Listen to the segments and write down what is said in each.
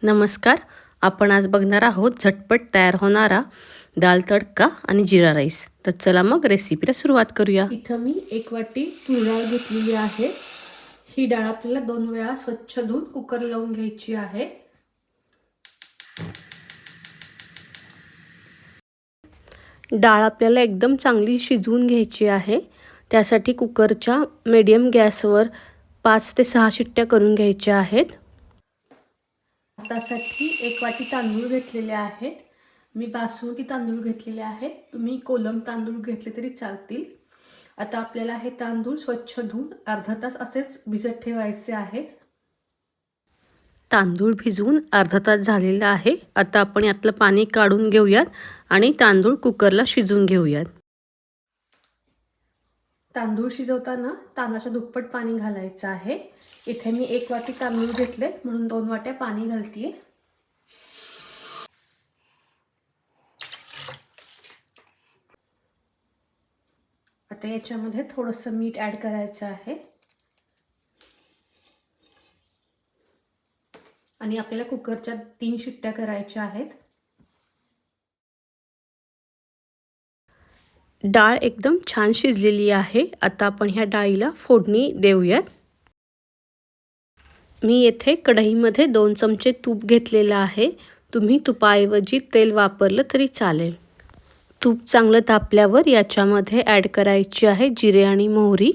नमस्कार. आपण आज बघणार आहोत झटपट तयार होणारा दाल तडका आणि जीरा राईस. तर चला मग रेसिपीला सुरुवात करूया. इथं मी 1 वाटी तूर डाळ घेतलेली आहे. ही डाळ आपल्याला 2 वेळा स्वच्छ धुवून कुकर लावून घ्यायची आहे. डाळ आपल्याला एकदम चांगली शिजवून घ्यायची आहे. त्यासाठी कुकरच्या मीडियम गॅसवर 5 ते 6 शिट्ट्या करून घ्यायच्या आहेत. भातासाठी 1 वाटी तांदूळ घेतलेले आहेत. मी बासमती तांदूळ घेतलेले आहेत. तुम्ही कोलम तांदूळ घेतले तरी चालतील. आता आपल्याला हे तांदूळ स्वच्छ धुवून अर्धा तास असेच भिजत ठेवायचे आहेत. तांदूळ भिजवून अर्धा तास झालेला आहे. आता आपण यातलं पाणी काढून घेऊयात आणि तांदूळ कुकरला शिजवून घेऊयात. तांदूळ शिजवताना तांदळाच्या दुप्पट पाणी घालायचं आहे. इथे मी 1 वाटी तांदूळ घेतले म्हणून 2 वाट्या पाणी घालते. आता याच्यामध्ये थोडंसं मीठ ॲड करायचं आहे आणि आपल्याला कुकरच्या 3 शिट्ट्या करायच्या आहेत. डाळ एकदम छान शिजलेली आहे. आता आपण ह्या डाळीला फोडणी देऊयात. मी येथे कढईमध्ये 2 चमचे तूप घेतलेलं आहे. तुम्ही तुपाऐवजी तेल वापरलं तरी चालेल. तूप चांगलं तापल्यावर याच्यामध्ये ॲड करायची आहे जिरे आणि मोहरी.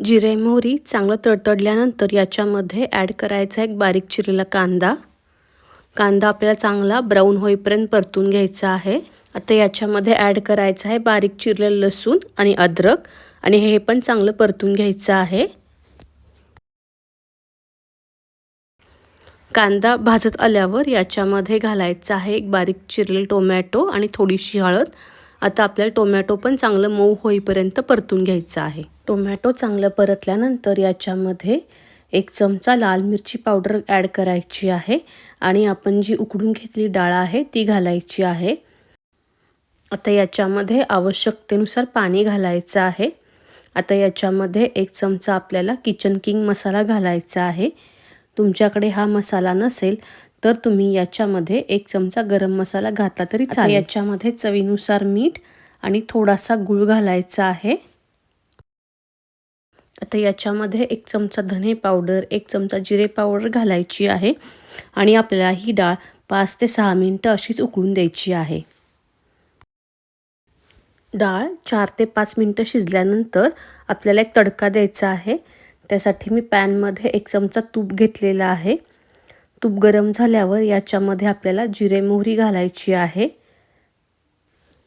जिरे मोहरी चांगलं तडतडल्यानंतर याच्यामध्ये ॲड करायचा एक बारीक चिरलेला कांदा. कांदा आपल्याला चांगला ब्राऊन होईपर्यंत परतून घ्यायचा आहे. आता याच्यामध्ये ॲड करायचं आहे बारीक चिरलेलं लसूण आणि अद्रक आणि हे पण चांगलं परतून घ्यायचं आहे. कांदा भाजत आल्यावर याच्यामध्ये घालायचा आहे एक बारीक चिरलेला टोमॅटो आणि थोडीशी हळद. आता आपल्याला टोमॅटो पण चांगलं मऊ होईपर्यंत परतून घ्यायचं आहे. टोमॅटो चांगलं परतल्यानंतर याच्यामध्ये 1 चमचा लाल मिरची पावडर ॲड करायची आहे आणि आपण जी उकडून घेतली डाळ आहे ती घालायची आहे. आता याच्यामध्ये आवश्यकतेनुसार पाणी घालायचं आहे. आता याच्यामध्ये 1 चमचा आपल्याला किचन किंग मसाला घालायचा आहे. तुमच्याकडे हा मसाला नसेल तर तुम्ही याच्यामध्ये 1 चमचा गरम मसाला घातला तरी चालेल. याच्यामध्ये चवीनुसार मीठ आणि थोडासा गूळ घालायचा आहे. आता याच्यामध्ये 1 चमचा धने पावडर, 1 चमचा जिरे पावडर घालायची आहे आणि आपल्याला ही डाळ 5 ते 6 मिनिटं अशीच उकळून द्यायची आहे. डाळ 4 ते 5 मिनिटं शिजल्यानंतर आपल्याला एक तडका द्यायचा आहे. त्यासाठी मी पॅनमध्ये 1 चमचा तूप घेतलेला आहे. तूप गरम झाल्यावर याच्यामध्ये आपल्याला जिरे मोहरी घालायची आहे.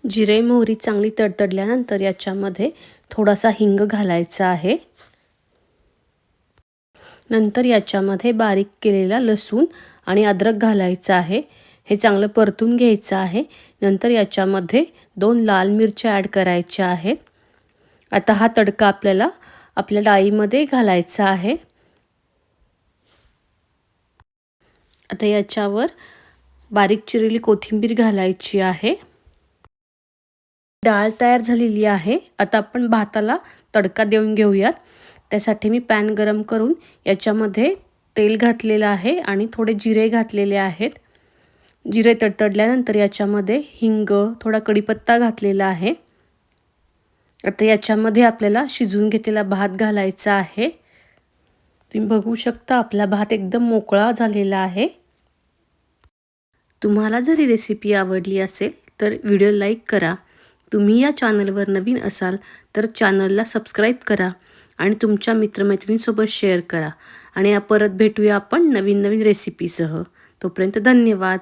जिरे मोहरी चांगली तडतडल्यानंतर याच्यामध्ये थोडासा हिंग घालायचा आहे. नंतर याच्यामध्ये बारीक केलेला लसूण आणि अद्रक घालायचा आहे. हे चांगलं परतून घ्यायचं आहे. नंतर याच्यामध्ये 2 लाल मिरच्या ॲड करायच्या आहेत. आता हा तडका आपल्याला आपल्या डाळीमध्ये घालायचा आहे. आता याच्यावर बारीक चिरलेली कोथिंबीर घालायची आहे. डाळ तयार झालेली आहे. आता आपण भाताला तडका देऊन घेऊयात. त्यासाठी मी पॅन गरम करून याच्यामध्ये तेल घातलेलं आहे आणि थोडे जिरे घातलेले आहेत. जिरे तडतडल्यानंतर याच्यामध्ये हिंग, थोडा कढीपत्ता घातलेला आहे. आता याच्यामध्ये आपल्याला शिजवून घेतलेला भात घालायचा आहे. तुम्ही बघू शकता आपला भात एकदम मोकळा झालेला आहे. तुम्हाला जर ही रेसिपी आवडली असेल तर व्हिडिओ लाईक करा. तुम्ही या चॅनलवर नवीन असाल तर चॅनलला सबस्क्राईब करा आणि तुमच्या मित्रमैत्रिणींसोबत शेअर करा. आणि परत भेटूया आपण नवीन रेसिपीसह. तोपर्यंत धन्यवाद.